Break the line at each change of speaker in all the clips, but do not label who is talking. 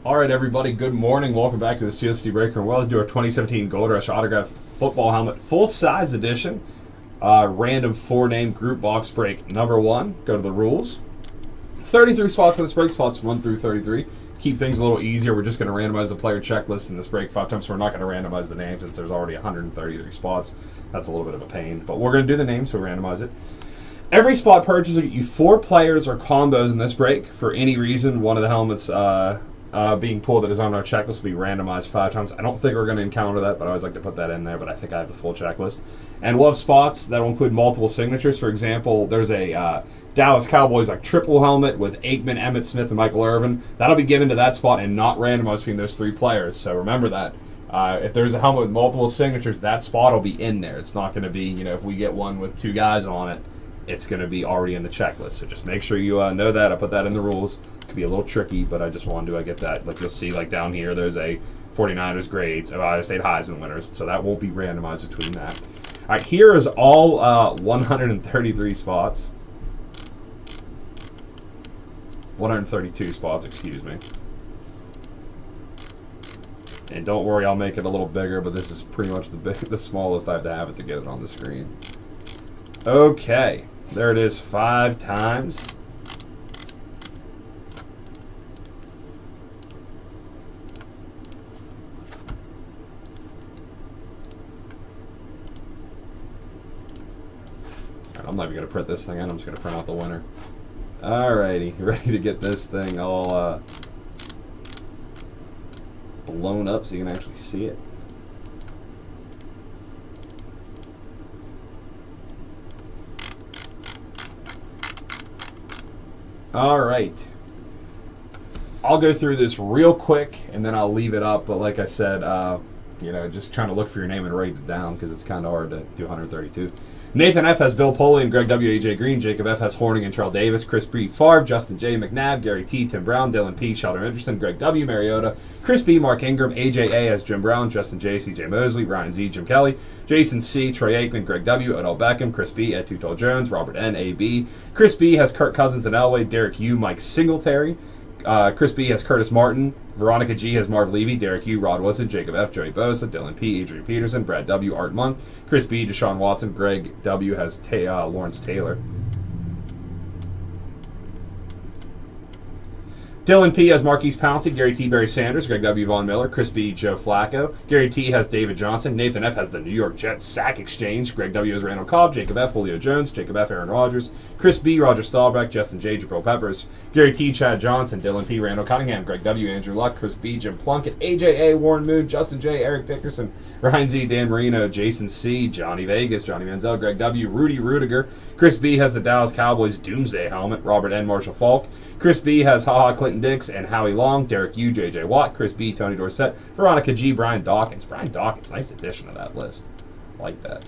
All right, everybody, good morning. Welcome back to the CSD Breaker. We'll do our 2017 Gold Rush Autograph Football Helmet Full-Size Edition. Random 4-name group box break number 1. Go to the rules. 33 spots in this break, slots 1 through 33. Keep things a little easier. We're just going to randomize the player checklist in this break 5 times, so we're not going to randomize the names since there's already 133 spots. That's a little bit of a pain, but we're going to do the names, so we randomize it. Every spot purchase will get you 4 players or combos in this break. For any reason, one of the helmets being pulled that is on our checklist will be randomized 5 times. I don't think we're going to encounter that, but I always like to put that in there, but I think I have the full checklist. And we'll have spots that will include multiple signatures. For example, there's a Dallas Cowboys triple helmet with Aikman, Emmitt Smith, and Michael Irvin. That'll be given to that spot and not randomized between those 3 players. So remember that. If there's a helmet with multiple signatures, that spot will be in there. It's not going to be, if we get one with 2 guys on it, it's going to be already in the checklist. So just make sure you know that. I put that in the rules. It could be a little tricky, but I just wanted to get that. You'll see down here, there's a 49ers grades, Ohio State Heisman winners. So that won't be randomized between that. All right, here is all 133 spots. 132 spots, excuse me. And don't worry, I'll make it a little bigger, but this is pretty much the smallest I have to have it to get it on the screen. Okay, there it is 5 times. I'm not even going to print this thing in. I'm just going to print out the winner. Alrighty, ready to get this thing all blown up so you can actually see it. Alright. I'll go through this real quick and then I'll leave it up, but like I said, just trying to look for your name and write it down because it's kind of hard to do 132. Nathan F. has Bill Poley and Greg W. A.J. Green. Jacob F. has Horning and Terrell Davis. Chris B. Favre. Justin J. McNabb. Gary T. Tim Brown. Dylan P. Sheldon Richardson. Greg W. Mariota. Chris B. Mark Ingram. A.J. A. has Jim Brown. Justin J. C.J. Mosley. Ryan Z. Jim Kelly. Jason C. Troy Aikman. Greg W. Odell Beckham. Chris B. Ed Tuttle Jones. Robert N. A. B. Chris B. has Kirk Cousins and Elway. Derek U. Mike Singletary. Chris B. has Curtis Martin. Veronica G. has Marv Levy. Derek U. Rod Woodson. Jacob F. Joey Bosa. Dylan P. Adrian Peterson. Brad W. Art Monk. Chris B. Deshaun Watson. Greg W. has Lawrence Taylor. Dylan P. has Marquise Pouncey. Gary T. Barry Sanders. Greg W. Von Miller. Chris B. Joe Flacco. Gary T. has David Johnson. Nathan F. has the New York Jets Sack Exchange. Greg W. has Randall Cobb. Jacob F. Julio Jones. Jacob F. Aaron Rodgers. Chris B. Roger Staubach. Justin J. Jabril Peppers. Gary T. Chad Johnson. Dylan P. Randall Cunningham. Greg W. Andrew Luck. Chris B. Jim Plunkett. AJ A. Warren Moon. Justin J. Eric Dickerson. Ryan Z. Dan Marino. Jason C. Johnny Vegas. Johnny Manziel. Greg W. Rudy Rudiger. Chris B. has the Dallas Cowboys Doomsday Helmet. Robert N. Marshall Falk. Chris B. has HaHa Clinton Dix and Howie Long. Derek U. J.J. Watt. Chris B. Tony Dorsett. Veronica G. Brian Dawkins. Brian Dawkins, nice addition to that list. I like that.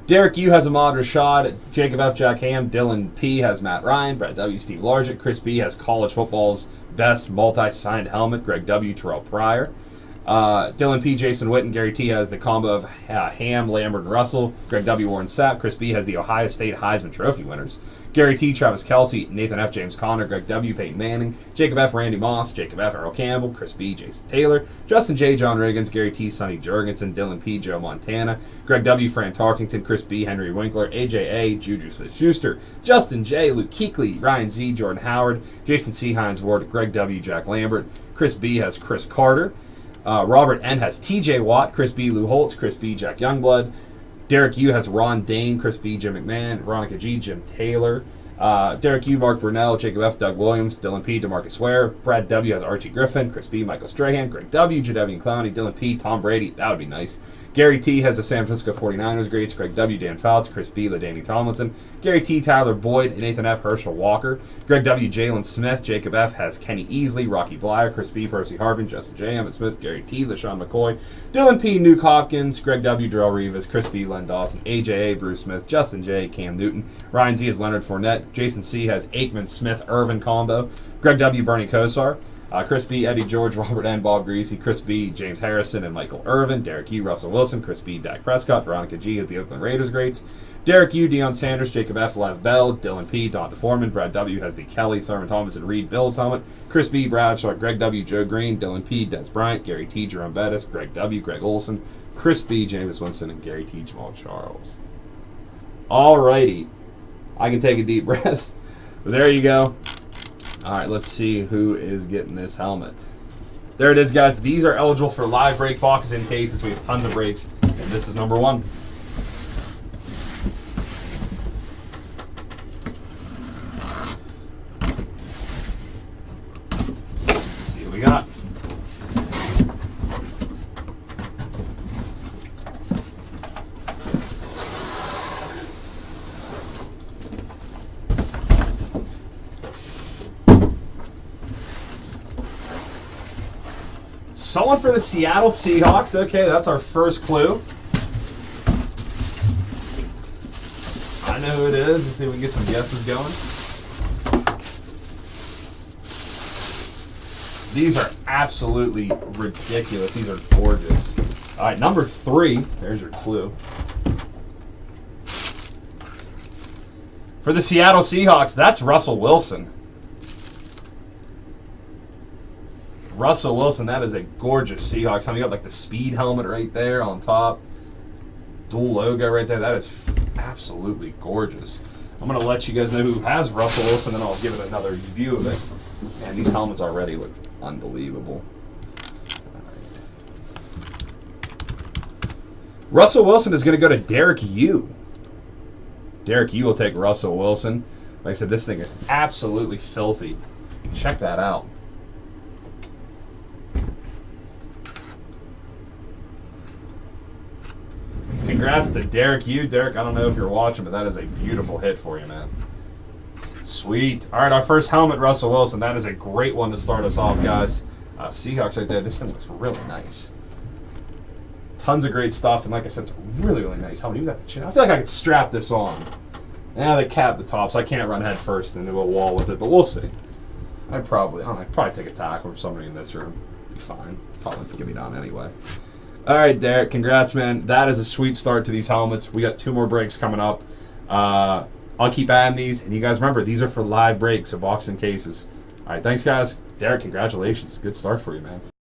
Derek U. has Ahmad Rashad. Jacob F. Jack Ham. Dylan P. has Matt Ryan. Brad W. Steve Largent. Chris B. has college football's best multi-signed helmet. Greg W. Terrell Pryor. Dylan P. Jason Witten. Gary T. has the combo of Ham, Lambert, and Russell. Greg W. Warren Sapp. Chris B. has the Ohio State Heisman Trophy winners. Gary T. Travis Kelce. Nathan F. James Conner. Greg W. Peyton Manning. Jacob F. Randy Moss. Jacob F. Earl Campbell. Chris B. Jason Taylor. Justin J. John Riggins. Gary T. Sonny Jurgensen. Dylan P. Joe Montana. Greg W. Fran Tarkington. Chris B. Henry Winkler. AJ A. Juju Smith-Schuster. Justin J. Luke Kuechly. Ryan Z. Jordan Howard. Jason C. Hines Ward. Greg W. Jack Lambert. Chris B. has Chris Carter. Robert N. has TJ Watt. Chris B. Lou Holtz. Chris B. Jack Youngblood. Derek U. has Ron Dane. Chris B. Jim McMahon. Veronica G. Jim Taylor. Derek U. Mark Brunell. Jacob F. Doug Williams. Dylan P. DeMarcus Ware. Brad W. has Archie Griffin. Chris B. Michael Strahan. Greg W. Jadeveon Clowney. Dylan P. Tom Brady. That would be nice. Gary T. has the San Francisco 49ers greats. Greg W. Dan Fouts. Chris B. LaDainian Tomlinson. Gary T. Tyler Boyd. Nathan F. Herschel Walker. Greg W. Jalen Smith. Jacob F. has Kenny Easley. Rocky Blyer. Chris B. Percy Harvin. Justin J. Emmett Smith. Gary T. LaShawn McCoy. Dylan P. Nuke Hopkins. Greg W. Darrell Rivas. Chris B. Len Dawson. AJ A. Bruce Smith. Justin J. Cam Newton. Ryan Z. has Leonard Fournette. Jason C. has Aikman Smith Irvin combo. Greg W. Bernie Kosar. Chris B, Eddie George, Robert N, Bob Greasy, Chris B, James Harrison, and Michael Irvin. Derek U, Russell Wilson, Chris B, Dak Prescott, Veronica G has the Oakland Raiders greats. Derek U, Deion Sanders, Jacob F, Lev Bell, Dylan P, Donta Foreman, Brad W has the Kelly, Thurman Thomas, and Reed Bills helmet. Chris B, Bradshaw, Greg W, Joe Green, Dylan P, Des Bryant, Gary T, Jerome Bettis, Greg W, Greg Olson, Chris B, Jameis Winston, and Gary T, Jamal Charles. Alrighty. I can take a deep breath. But there you go. All right, let's see who is getting this helmet. There it is, guys. These are eligible for live break boxes in cases. We have tons of breaks, and this is number 1. Let's see what we got. Someone for the Seattle Seahawks. Okay, that's our first clue. I know who it is. Let's see if we can get some guesses going. These are absolutely ridiculous. These are gorgeous. All right, number 3. There's your clue. For the Seattle Seahawks, that's Russell Wilson. Russell Wilson, that is a gorgeous Seahawks helmet. You got like the speed helmet right there on top. Dual logo right there. That is absolutely gorgeous. I'm going to let you guys know who has Russell Wilson, then I'll give it another view of it. Man, these helmets already look unbelievable. Right. Russell Wilson is going to go to Derek U. Derek U will take Russell Wilson. Like I said, this thing is absolutely filthy. Check that out. Congrats to Derek U. Derek, I don't know if you're watching, but that is a beautiful hit for you, man. Sweet. All right, our first helmet, Russell Wilson. That is a great one to start us off, guys. Seahawks right there. This thing looks really nice. Tons of great stuff, and like I said, it's a really, really nice helmet. Even got the chin. I feel like I could strap this on. Now they cap the top, so I can't run head first into a wall with it, but we'll see. I'd probably take a tackle from somebody in this room. Be fine. Probably have to get me down anyway. All right, Derek, congrats, man. That is a sweet start to these helmets. We got 2 more breaks coming up. I'll keep adding these, and you guys remember, these are for live breaks, so boxing cases. All right, thanks, guys. Derek, congratulations. Good start for you, man.